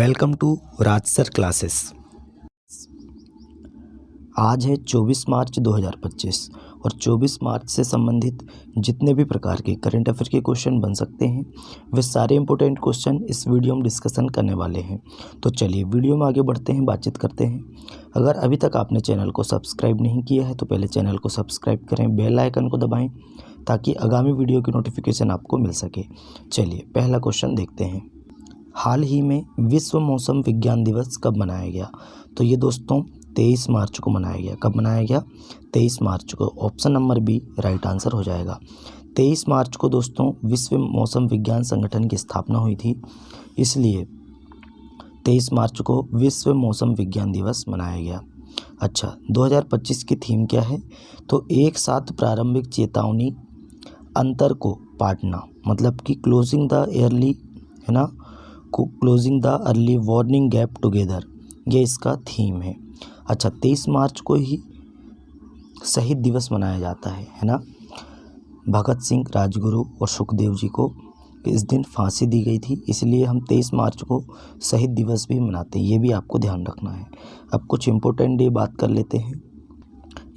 Welcome to Raj sir classes. आज है 24 मार्च 2025 और 24 मार्च से संबंधित जितने भी प्रकार के करंट अफेयर के क्वेश्चन बन सकते हैं वे सारे इंपॉर्टेंट क्वेश्चन इस वीडियो में डिस्कशन करने वाले हैं। तो चलिए वीडियो में आगे बढ़ते हैं, बातचीत करते हैं। अगर अभी तक आपने चैनल को सब्सक्राइब नहीं किया है तो पहले चैनल को सब्सक्राइब करें, बेल आइकन को दबाएँ ताकि आगामी वीडियो की नोटिफिकेशन आपको मिल सके। चलिए पहला क्वेश्चन देखते हैं। हाल ही में विश्व मौसम विज्ञान दिवस कब मनाया गया? तो ये दोस्तों 23 मार्च को मनाया गया। कब मनाया गया? 23 मार्च को। Option number B right answer हो जाएगा। 23 मार्च को दोस्तों विश्व मौसम विज्ञान संगठन की स्थापना हुई थी, इसलिए 23 मार्च को विश्व मौसम विज्ञान दिवस मनाया गया। अच्छा, 2025 की थीम क्या है? तो एक साथ प्रारंभिक चेतावनी अंतर को पाटना, मतलब कि क्लोजिंग द अर्ली, है ना, closing the early warning gap together, ये इसका थीम है। अच्छा, 23 मार्च को ही शहीद दिवस मनाया जाता है ना। भगत सिंह, राजगुरु और सुखदेव जी को इस दिन फांसी दी गई थी, इसलिए हम 23 मार्च को शहीद दिवस भी मनाते हैं, ये भी आपको ध्यान रखना है। अब कुछ इम्पोर्टेंट डे बात कर लेते हैं।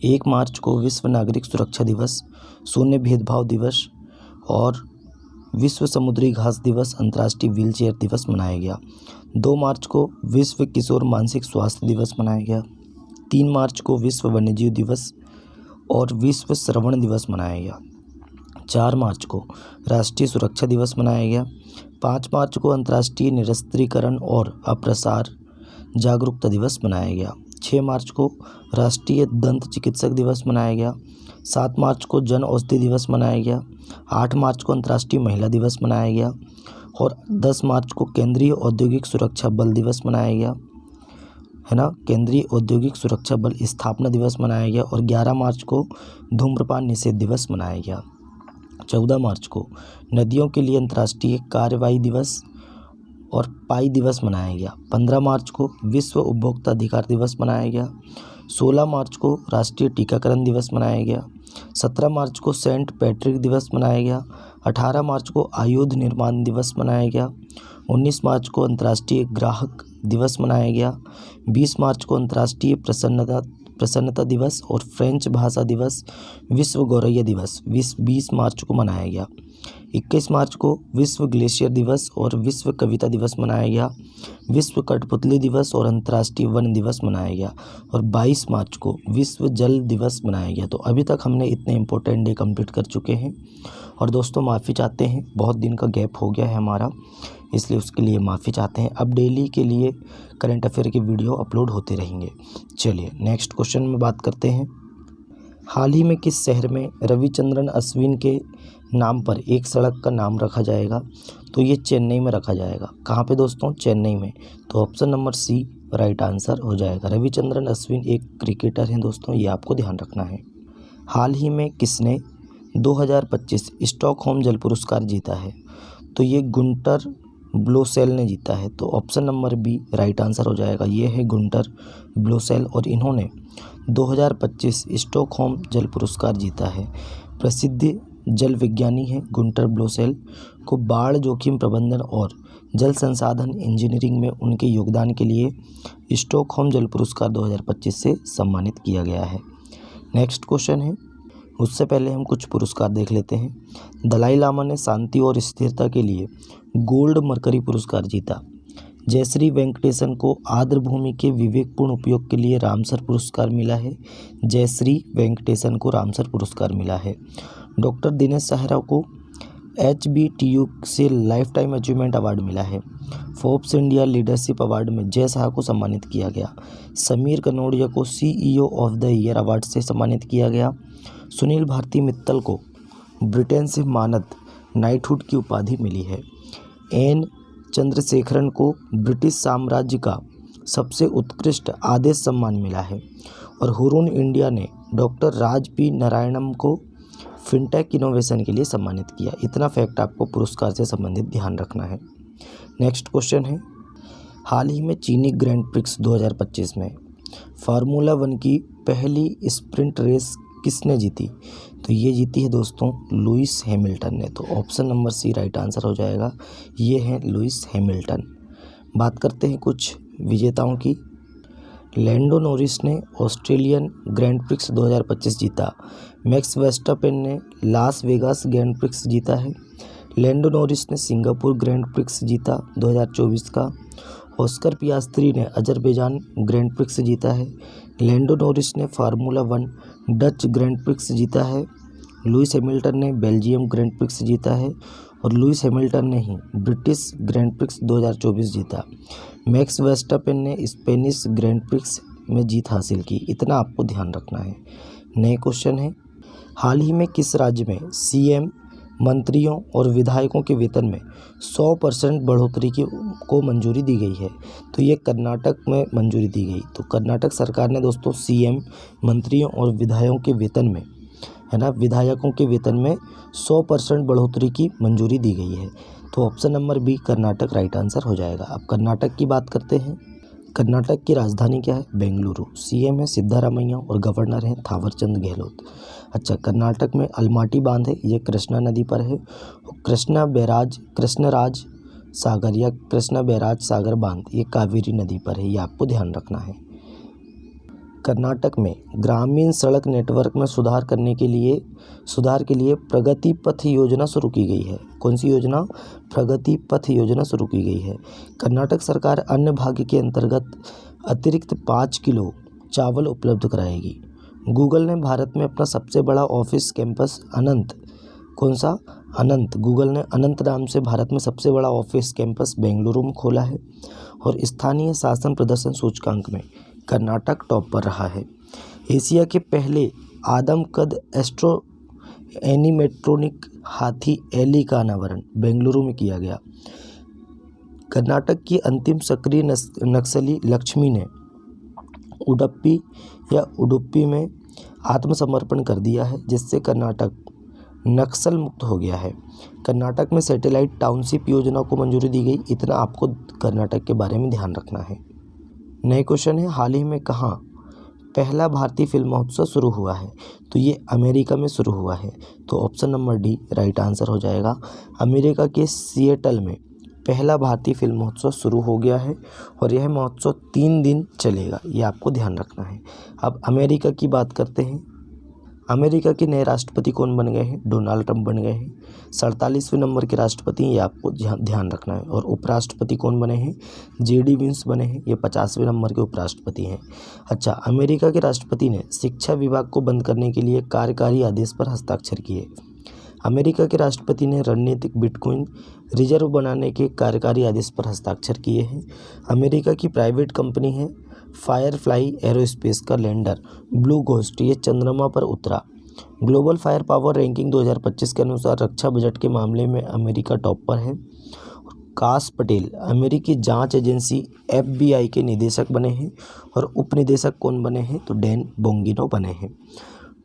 1 मार्च को विश्व नागरिक सुरक्षा दिवस, शून्य भेदभाव दिवस और विश्व समुद्री घास दिवस, अंतर्राष्ट्रीय व्हीलचेयर दिवस मनाया गया। 2 मार्च को विश्व किशोर मानसिक स्वास्थ्य दिवस मनाया गया। 3 मार्च को विश्व वन्यजीव दिवस और विश्व श्रवण दिवस मनाया गया। 4 मार्च को राष्ट्रीय सुरक्षा दिवस मनाया गया। 5 मार्च को अंतर्राष्ट्रीय निरस्त्रीकरण और अप्रसार जागरूकता दिवस मनाया गया। 6 मार्च को राष्ट्रीय दंत चिकित्सक दिवस मनाया गया। 7 मार्च को जन औषधि दिवस मनाया गया। 8 मार्च को अंतर्राष्ट्रीय महिला दिवस मनाया गया और 10 मार्च को केंद्रीय औद्योगिक सुरक्षा बल दिवस मनाया गया, है ना। केंद्रीय औद्योगिक सुरक्षा बल स्थापना दिवस मनाया गया और 11 मार्च को धूम्रपान निषेध दिवस मनाया गया। 14 मार्च को नदियों के लिए अंतर्राष्ट्रीय कार्रवाई दिवस और पाई दिवस मनाया गया। 15 मार्च को विश्व उपभोक्ता अधिकार दिवस मनाया गया। 16 मार्च को राष्ट्रीय टीकाकरण दिवस मनाया गया। 17 मार्च को सेंट पैट्रिक दिवस मनाया गया। 18 मार्च को आयुध निर्माण दिवस मनाया गया। 19 मार्च को अंतर्राष्ट्रीय ग्राहक दिवस मनाया गया। 20 मार्च को अंतर्राष्ट्रीय प्रसन्नता दिवस और फ्रेंच भाषा दिवस, विश्व गौरैया दिवस 20 मार्च को मनाया गया। 21 मार्च को विश्व ग्लेशियर दिवस और विश्व कविता दिवस मनाया गया। विश्व कठपुतली दिवस और अंतर्राष्ट्रीय वन दिवस मनाया गया और 22 मार्च को विश्व जल दिवस मनाया गया। तो अभी तक हमने इतने इंपॉर्टेंट डे कंप्लीट कर चुके हैं और दोस्तों माफ़ी चाहते हैं, बहुत दिन का गैप हो गया है हमारा, इसलिए उसके लिए माफ़ी चाहते हैं। अब डेली के लिए करंट अफेयर की वीडियो अपलोड होते रहेंगे। चलिए नेक्स्ट क्वेश्चन में बात करते हैं। हाल ही में किस शहर में रविचंद्रन अश्विन के नाम पर एक सड़क का नाम रखा जाएगा? तो ये चेन्नई में रखा जाएगा। कहाँ पे दोस्तों? चेन्नई में। तो option number C right answer हो जाएगा। रविचंद्रन अश्विन एक क्रिकेटर हैं दोस्तों, ये आपको ध्यान रखना है। हाल ही में किसने 2025 स्टॉकहोम जल पुरस्कार जीता है? तो ये गुंटर ब्लोसेल ने जीता है। तो option number B right answer हो जाएगा। ये है गुंटर ब्लोसेल और इन्होंने 2025 स्टॉकहोम जल पुरस्कार जीता है। प्रसिद्ध जल विज्ञानी हैं गुंटर ब्लोसेल को बाढ़ जोखिम प्रबंधन और जल संसाधन इंजीनियरिंग में उनके योगदान के लिए स्टॉकहोम जल पुरस्कार 2025 से सम्मानित किया गया है। नेक्स्ट क्वेश्चन है, उससे पहले हम कुछ पुरस्कार देख लेते हैं। दलाई लामा ने शांति और स्थिरता के लिए गोल्ड मरकरी पुरस्कार जीता। जयश्री वेंकटेशन को आर्द्रभूमि के विवेकपूर्ण उपयोग के लिए रामसर पुरस्कार मिला है। जयश्री वेंकटेशन को रामसर पुरस्कार मिला है। डॉक्टर दिनेश साहरा को HBTU से लाइफ टाइम अचीवमेंट अवार्ड मिला है। फोर्ब्स इंडिया लीडरशिप अवार्ड में जय शाह को सम्मानित किया गया। समीर कनौड़िया को CEO of the year award से सम्मानित किया गया। सुनील भारती मित्तल को ब्रिटेन से मानद नाइटहुड की उपाधि मिली है। N चंद्रशेखरन को ब्रिटिश साम्राज्य का सबसे उत्कृष्ट आदेश सम्मान मिला है और हुरून इंडिया ने डॉक्टर राज P नारायणम को फिनटेक इनोवेशन के लिए सम्मानित किया। इतना फैक्ट आपको पुरस्कार से संबंधित ध्यान रखना है। नेक्स्ट क्वेश्चन है, हाल ही में चीनी ग्रैंड प्रिक्स 2025 में फार्मूला 1 की पहली स्प्रिंट रेस किसने जीती? तो ये जीती है दोस्तों लुइस हैमिल्टन ने। तो option number C right answer हो जाएगा। ये है लुइस हैमिल्टन। बात करते हैं कुछ विजेताओं की। लैंडो नॉरिस ने ऑस्ट्रेलियन ग्रैंड प्रिक्स 2025 जीता। मैक्स वेस्टरपेन ने लास वेगास ग्रैंड प्रिक्स जीता है। लैंडो नॉरिस ने सिंगापुर ग्रैंड प्रिक्स जीता 2024 का। ऑस्कर पियास्त्री ने अजरबैजान ग्रैंड प्रिक्स जीता है। लैंडो नॉरिस ने फार्मूला 1 डच ग्रैंड प्रिक्स जीता है। लुइस हैमिल्टन ने बेल्जियम ग्रैंड प्रिक्स जीता है और लुइस हैमिल्टन ने ही ब्रिटिश ग्रैंड प्रिक्स 2024 जीता। मैक्स वेस्टरपेन ने स्पेनिश ग्रैंड प्रिक्स में जीत हासिल की। इतना आपको ध्यान रखना है। नए क्वेश्चन है, हाल ही में किस राज्य में सीएम मंत्रियों और विधायकों के वेतन में 100% बढ़ोतरी को मंजूरी दी गई है? तो ये कर्नाटक में मंजूरी दी गई। तो कर्नाटक सरकार ने दोस्तों सीएम मंत्रियों और विधायकों के वेतन में, है ना, विधायकों के वेतन में 100% बढ़ोतरी की मंजूरी दी गई है। तो option number B Karnataka right answer हो जाएगा। अब कर्नाटक की बात करते हैं। कर्नाटक की राजधानी क्या है? बेंगलुरु। सीएम है सिद्धारामैया और गवर्नर हैं थावरचंद गहलोत। अच्छा, कर्नाटक में अलमाटी बांध है, ये कृष्णा नदी पर है। कृष्णराज सागर या कृष्णा बैराज सागर बांध ये कावेरी नदी पर है, ये आपको ध्यान रखना है। कर्नाटक में ग्रामीण सड़क नेटवर्क में सुधार के लिए प्रगति पथ योजना शुरू की गई है। कौन सी योजना? प्रगति पथ योजना शुरू की गई है। कर्नाटक सरकार अन्न भाग्य के अंतर्गत अतिरिक्त 5 किलो चावल उपलब्ध कराएगी। गूगल ने भारत में अपना सबसे बड़ा ऑफिस कैंपस गूगल ने अनंत नाम से भारत में सबसे बड़ा ऑफिस कैंपस बेंगलुरु में खोला है। और स्थानीय शासन प्रदर्शन सूचकांक में कर्नाटक टॉप पर रहा है। एशिया के पहले आदमकद एस्ट्रो एनिमेट्रोनिक हाथी एली का अनावरण बेंगलुरु में किया गया। कर्नाटक की अंतिम सक्रिय नक्सली लक्ष्मी ने उडुपी में आत्मसमर्पण कर दिया है, जिससे कर्नाटक नक्सल मुक्त हो गया है। कर्नाटक में सैटेलाइट टाउनशिप योजना को मंजूरी दी गई। इतना आपको कर्नाटक के बारे में ध्यान रखना है। नए क्वेश्चन है, हाल ही में कहाँ पहला भारतीय फिल्म महोत्सव शुरू हुआ है? तो ये अमेरिका में शुरू हुआ है। तो option number D right answer हो जाएगा। अमेरिका के सिएटल में पहला भारतीय फिल्म महोत्सव शुरू हो गया है और यह महोत्सव 3 दिन चलेगा, ये आपको ध्यान रखना है। अब अमेरिका की बात करते हैं। अमेरिका के नए राष्ट्रपति कौन बन गए हैं? डोनाल्ड ट्रंप बन गए हैं। 47वें नंबर के राष्ट्रपति, ये आपको ध्यान रखना है। और उपराष्ट्रपति कौन बने हैं? जेडी विंस बने हैं, ये 50वें नंबर के उपराष्ट्रपति हैं। अच्छा, अमेरिका के राष्ट्रपति ने शिक्षा विभाग को बंद करने के लिए कार्यकारी आदेश पर हस्ताक्षर किए। अमेरिका के राष्ट्रपति ने रणनीतिक बिटकॉइन रिजर्व बनाने के कार्यकारी आदेश पर हस्ताक्षर किए हैं। अमेरिका की प्राइवेट कंपनी है फायरफ्लाई एरोस्पेस का लैंडर ब्लू घोस्ट ये चंद्रमा पर उतरा। ग्लोबल फायर पावर रैंकिंग 2025 के अनुसार रक्षा बजट के मामले में अमेरिका टॉप पर है। काश पटेल अमेरिकी जांच एजेंसी FBI के निदेशक बने हैं और उपनिदेशक कौन बने हैं? तो डैन बोंगिनो बने हैं।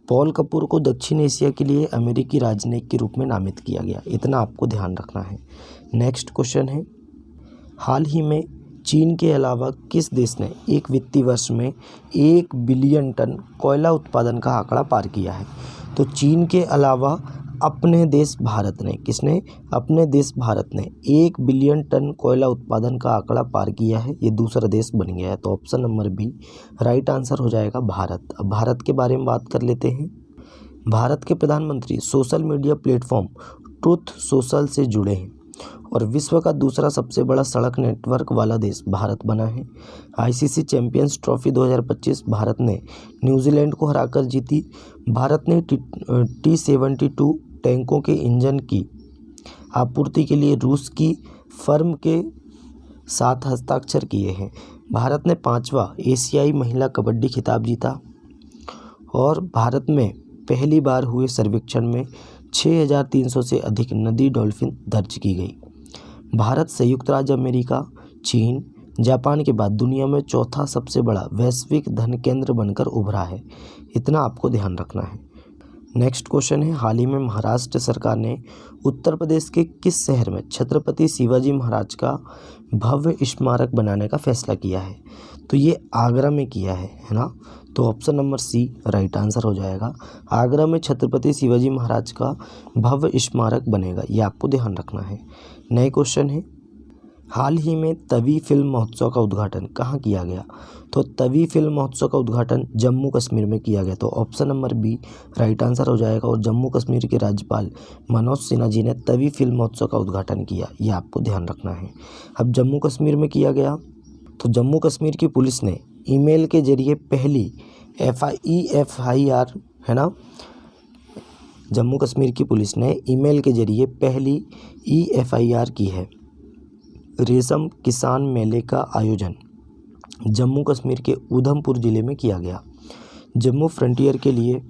पॉल कपूर को दक्षिण एशिया के लिए अमेरिकी राजनयिक के रूप में नामित किया गया। इतना आपको ध्यान रखना है। नेक्स्ट क्वेश्चन है, हाल ही में चीन के अलावा किस देश ने एक वित्तीय वर्ष में 1 बिलियन टन कोयला उत्पादन का आंकड़ा पार किया है? तो चीन के अलावा अपने देश भारत ने 1 बिलियन टन कोयला उत्पादन का आंकड़ा पार किया है। ये दूसरा देश बन गया है। तो option number B right answer हो जाएगा भारत। अब भारत के बारे में बात कर लेते हैं। भारत के प्रधानमंत्री social media platform truth social से जुड़े हैं और विश्व का दूसरा सबसे बड़ा सड़क नेटवर्क वाला देश भारत बना है। ICC चैंपियंस ट्रॉफी 2025 भारत ने न्यूजीलैंड को हराकर जीती। भारत ने T-72 टैंकों के इंजन की आपूर्ति के लिए रूस की फर्म के साथ हस्ताक्षर किए हैं। भारत ने 5वां एशियाई महिला कबड्डी खिताब जीता और भारत में पहली बार हुए सर्वेक्षण में 6300 से अधिक नदी डॉल्फिन दर्ज की गई। भारत संयुक्त राज्य अमेरिका, चीन, जापान के बाद दुनिया में चौथा सबसे बड़ा वैश्विक धन केंद्र बनकर उभरा है। इतना आपको ध्यान रखना है। नेक्स्ट क्वेश्चन है, हाल ही में महाराष्ट्र सरकार ने उत्तर प्रदेश के किस शहर में छत्रपति शिवाजी महाराज का भव्य स्मारक बनाने का फैसला किया है? तो ये आगरा में किया है ना। तो option number C right answer हो जाएगा। आगरा में छत्रपति शिवाजी महाराज का भव्य स्मारक बनेगा, ये आपको ध्यान रखना है। नए क्वेश्चन है, हाल ही में तवी फिल्म महोत्सव का उद्घाटन कहाँ किया गया? तो तवी फिल्म महोत्सव का उद्घाटन जम्मू कश्मीर में किया गया। तो option number B right answer हो जाएगा। और जम्मू कश्मीर के राज्यपाल मनोज सिन्हा जी ने तवी फिल्म महोत्सव का उद्घाटन किया, ये आपको ध्यान रखना है। अब जम्मू कश्मीर में किया गया तो जम्मू कश्मीर की पुलिस ने ईमेल के जरिए पहली FIR है ना, जम्मू कश्मीर की पुलिस ने ईमेल के जरिए पहली FIR की है। रेशम किसान मेले का आयोजन जम्मू कश्मीर के उधमपुर ज़िले में किया गया। जम्मू फ्रंटियर के लिए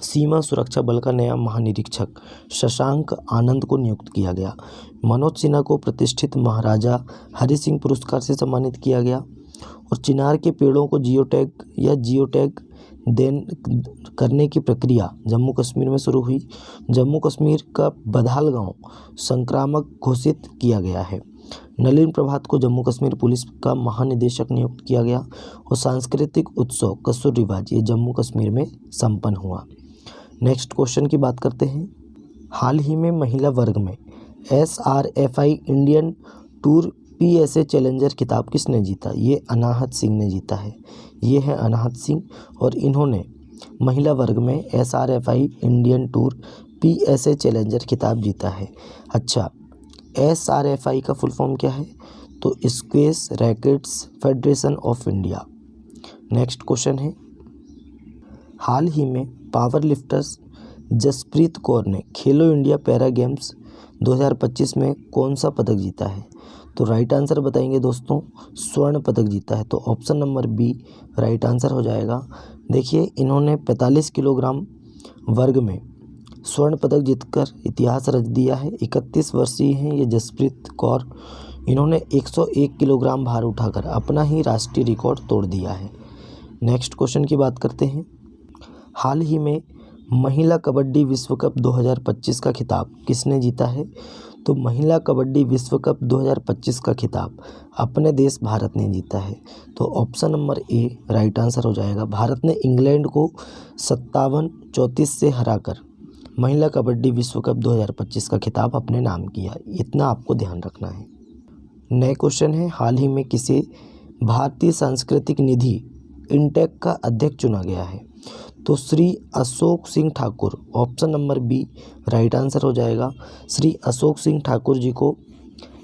सीमा सुरक्षा बल का नया महानिरीक्षक शशांक आनंद को नियुक्त किया गया। मनोज सिन्हा को प्रतिष्ठित महाराजा हरि सिंह पुरस्कार से सम्मानित किया गया। और चिनार के पेड़ों को जियोटैग करने की प्रक्रिया जम्मू कश्मीर में शुरू हुई। जम्मू कश्मीर का बधाल गांव संक्रामक घोषित किया गया है। नलिन प्रभात को जम्मू कश्मीर पुलिस का महानिदेशक नियुक्त किया गया। और सांस्कृतिक उत्सव कसूर रिवाज ये जम्मू कश्मीर में संपन्न हुआ। नेक्स्ट क्वेश्चन की बात करते हैं। हाल ही में महिला वर्ग में SRFI Indian tour PSA challenger खिताब किसने जीता? ये अनाहत सिंह ने जीता है। ये है अनाहत सिंह और इन्होंने महिला वर्ग में SRFI Indian tour PSA challenger खिताब जीता है। अच्छा, SRFI का फुल फॉर्म क्या है? तो squash rackets federation of India. Next question है। हाल ही में पावर लिफ्टर्स जसप्रीत कौर ने खेलो इंडिया पैरा गेम्स 2025 में कौन सा पदक जीता है? तो राइट आंसर बताएंगे दोस्तों, स्वर्ण पदक जीता है। तो option number B right answer हो जाएगा। देखिए, इन्होंने 45 किलोग्राम वर्ग में स्वर्ण पदक जीतकर इतिहास रच दिया है। 31 वर्षीय हैं ये जसप्रीत कौर। इन्होंने 101 किलोग्राम भार उठाकर अपना ही राष्ट्रीय रिकॉर्ड तोड़ दिया है। नेक्स्ट क्वेश्चन की बात करते हैं। हाल ही में महिला कबड्डी विश्व कप 2025 का खिताब किसने जीता है? तो महिला कबड्डी विश्व कप 2025 का खिताब अपने देश भारत ने जीता है। तो option number A right answer हो जाएगा। भारत ने इंग्लैंड को 57-34 से हराकर महिला कबड्डी विश्व कप 2025 का खिताब अपने नाम किया। इतना आपको ध्यान रखना है। नए क्वेश्चन है। हाल ही में किसे भारतीय सांस्कृतिक निधि इंटेक का अध्यक्ष चुना गया है? तो Shri Ashok Singh Thakur, option number B right answer हो जाएगा। श्री अशोक सिंह ठाकुर जी को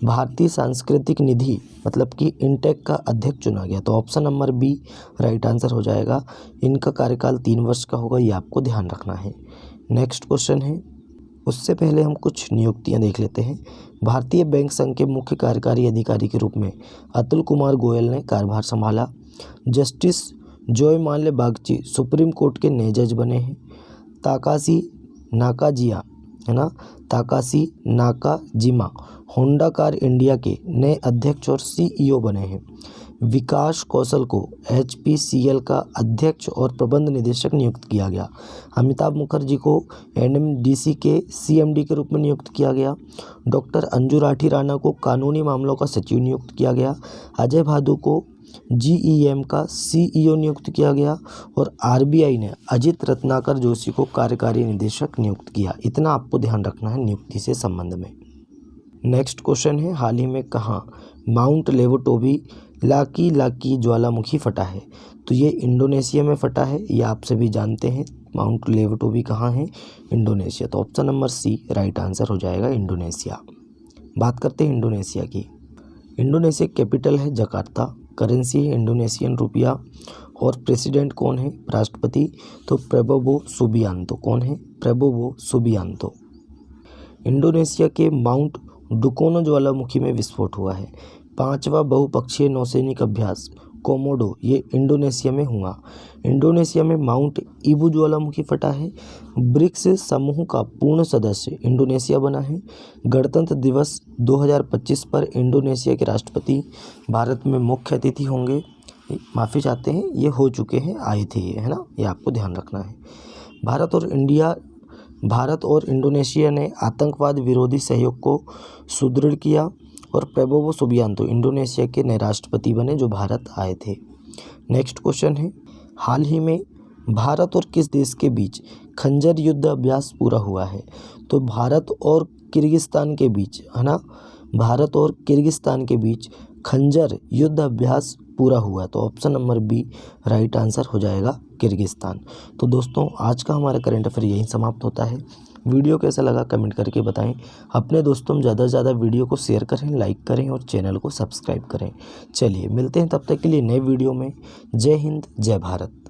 भारतीय सांस्कृतिक निधि मतलब कि इंटेक का अध्यक्ष चुना गया। तो option number B right answer हो जाएगा। इनका कार्यकाल 3 वर्ष का होगा, ये आपको ध्यान रखना है। नेक्स्ट क्वेश्चन है। उससे पहले हम कुछ नियुक्तियां देख लेते हैं। भारतीय बैंक संघ के मुख्य कार्यकारी अधिकारी के रूप में अतुल कुमार गोयल ने कार्यभार संभाला। Justice Joymalya Bagchi supreme court के नए जज बने हैं। Takashi Nakajima Honda car India के नए अध्यक्ष और CEO बने हैं। विकास कौशल को HPCL का अध्यक्ष और प्रबंध निदेशक नियुक्त किया गया। अमिताभ मुखर्जी को NMDC के CMD के रूप में नियुक्त किया गया। डॉक्टर अंजू राठी राणा को कानूनी मामलों का सचिव नियुक्त किया गया। अजय भादु को GEM का CEO नियुक्त किया गया। और RBI ने अजित रत्नाकर जोशी को कार्यकारी निदेशक नियुक्त किया। इतना आपको ध्यान रखना है नियुक्ति से संबंध में। नेक्स्ट क्वेश्चन है। हाल ही में कहाँ माउंट लेवोटोबी लाकी ज्वालामुखी फटा है? तो ये इंडोनेशिया में फटा है, ये आप सभी जानते हैं। माउंट लेवोटोबी कहाँ है? इंडोनेशिया। तो option number C right answer हो जाएगा, इंडोनेशिया। बात करते हैं इंडोनेशिया की। इंडोनेशिया कैपिटल है जकार्ता। करेंसी है इंडोनेशियन रुपया। और प्रेसिडेंट कौन है? राष्ट्रपति तो प्रबोवो सुबियांतो। कौन है? Prabowo Subianto. इंडोनेशिया के माउंट डुकोनो ज्वालामुखी में विस्फोट हुआ है। 5वां बहुपक्षीय नौसैनिक अभ्यास कोमोडो ये इंडोनेशिया में हुआ। इंडोनेशिया में माउंट ईबू ज्वालामुखी फटा है। ब्रिक्स समूह का पूर्ण सदस्य इंडोनेशिया बना है। गणतंत्र दिवस 2025 पर इंडोनेशिया के राष्ट्रपति भारत में मुख्य अतिथि होंगे। माफ़ी चाहते हैं, ये हो चुके हैं, आए थे ये, है ना, ये आपको ध्यान रखना है। भारत और इंडोनेशिया ने आतंकवाद विरोधी सहयोग को सुदृढ़ किया। और प्रबोवो सुबियांतो इंडोनेशिया के नए राष्ट्रपति बने जो भारत आए थे। नेक्स्ट क्वेश्चन है। हाल ही में भारत और किस देश के बीच खंजर युद्ध अभ्यास पूरा हुआ है? तो भारत और किर्गिस्तान के बीच, है ना, भारत और किर्गिस्तान के बीच खंजर युद्ध अभ्यास पूरा हुआ? तो option number B right answer हो जाएगा किर्गिस्तान। तो दोस्तों आज का हमारा करंट अफेयर यहीं समाप्त होता है। वीडियो कैसा लगा कमेंट करके बताएं। अपने दोस्तों में ज़्यादा से ज़्यादा वीडियो को शेयर करें, लाइक करें और चैनल को सब्सक्राइब करें। चलिए मिलते हैं तब तक के लिए नए वीडियो में। जय हिंद, जय भारत।